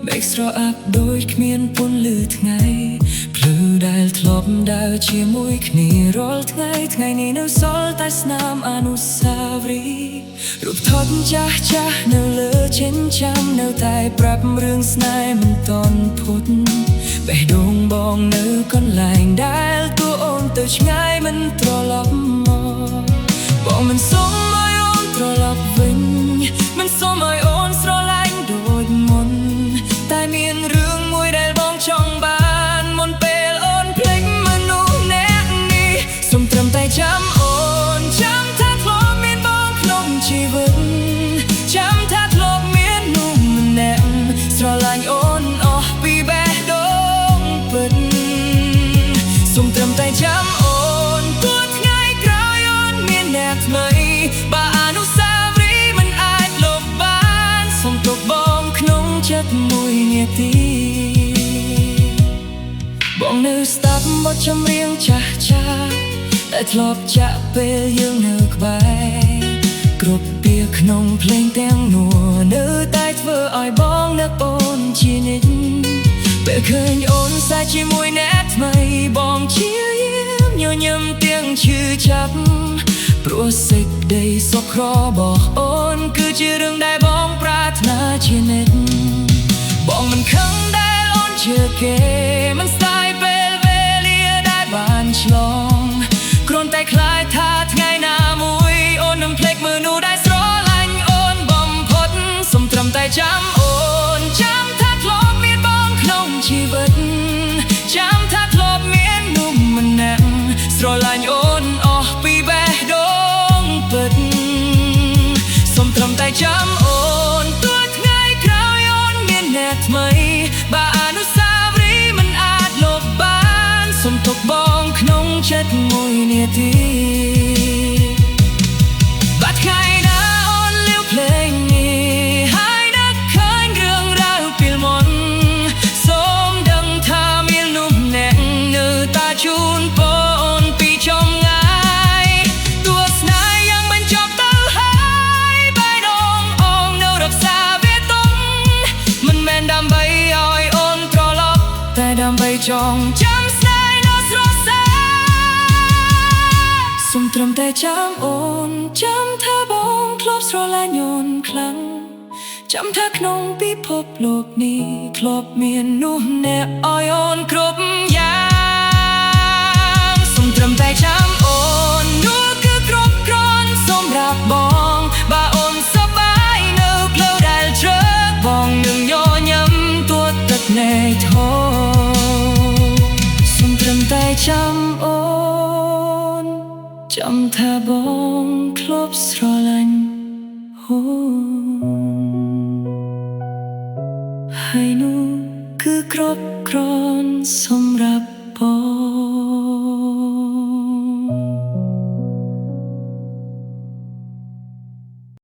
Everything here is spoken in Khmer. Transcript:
មេឃស្រអាប់ដូចគ្មានពន្លឺថ្ងៃភ្លឺដែលធ្លាប់ដើរជាមួយគ្នារាល់ថ្ងៃនេះនៅសល់តែស្នាមអនុស្សាវរីយ៍រូបថតចាស់នៅលើចិញ្ចើមនៅតែប្រាប់រឿងស្នេហ៍មិនតន់ផុតបេះដូងបងនៅកន្លែងដែលតួអូនទៅឆ្ងាយមិនត្រឡប់មកបងមិនសុំឲ្យអូនត្រឡប់វិញមិនសុំឲ្យអូនស្រឡាញ់ដូចមុនតែមានរឿងមួយដែលបងចង់បានមុនពេលអូនភ្លេចមនុស្សអ្នកនេះសូមត្រឹមតែចាំអូនចាំថាធ្លាប់មានបងក្នុងជីវិតចាំថាធ្លាប់មាននោះម្នាក់ស្រឡាញ់អូនអស់ពីបេះដូងពិតសូមត្រឹមតែចាំអូនទោះថ្ងៃក្រោយអូនមានអ្នកថ្មីបើអនុស្សាវរីយ៍មិនអាចលុបបានសូមទុកបងក្នុងចិត្តមួយនាទីបងនៅស្ដាប់បទចម្រៀងចាស់ដែលធ្លាប់ចាក់ពេលយើងនៅក្បែរគ្រប់ពាក្យក្នុងភ្លេងទាំងនោះនៅតែធ្វើឲ្យបងនឹកអូនជានិច្ចពេលឃើញអូនសែជាមួយអ្នកថ្មីបងជាយាមញញឹមទាំងឈឺចាប់ព្រោះសេចក្តីសុខរបស់អូនគឺជារឿងដែលបងប្រាថ្នាជានិច្ចបងមិនខឹងដែលអូនជឿគេមិនស្ដាយពេលវេលាដែលបានឆ្លងគ្រាន់តែខ្លាចថាថ្ងៃណាមួយអូននឹងភ្លេចមនុស្សដែលស្រឡាញ់អូនបំផុតសូមត្រឹមតែចាំអូនចាំថាធ្លាប់មានបងក្នុងជីវិតចាំថាធ្លាប់មាននោះម្នាក់ស្រឡាញ់អូនអស់ពីបេះដូងពិតសូមត្រឹមតែចាំអូនទោះថ្ងៃក្រោយអូនមានអ្នកថ្មីបើអនុស្សាវរីយ៍មិនអាចលុបបានសូមទុកបងក្នុងចិត្តមួយនាទីបាត់ថ្ងៃណាអូនលាវភ្លេងនេះហើយនឹកឃើញរឿងរ៉ាវពីមុនសូមដឹងថាមាននោះអ្នកនៅតែជូនពរពីចំងាយទោះស្នេហ៍យ៉ាងមិនចប់ទៅហើយបេះដូងអូននៅរក្សាវាទុំមិនមែនដើម្បីឲ្យអូនត្រឡប់តែដើម្បីចងចាំស្នេហ៍ដ៏ស្រស់ស្អាតសូមត្រឹមតែចាំអូនចាំថាបងធ្លាប់ស្រឡាញ់អូនខ្លាំងចាំថាក្នុងពិភពលោកនេះធ្លាប់មាននោះអ្នកឲ្យអូនគ្រប់យ៉ាងសូមត្រឹមតែចាំអូននោះគឺគ្រប់គ្រាន់សម្រាប់បងបើអូនសប្បាយនៅផ្លូវដែលជ្រៅបងនឹងញញឹមទួតទឹកណែធោសូមត្រឹមតែចាំអូនចាំថាបងធ្លាប់ស្រឡាញ់អូនហើយនោះគឺគ្រប់គ្រាន់សម្រាប់បង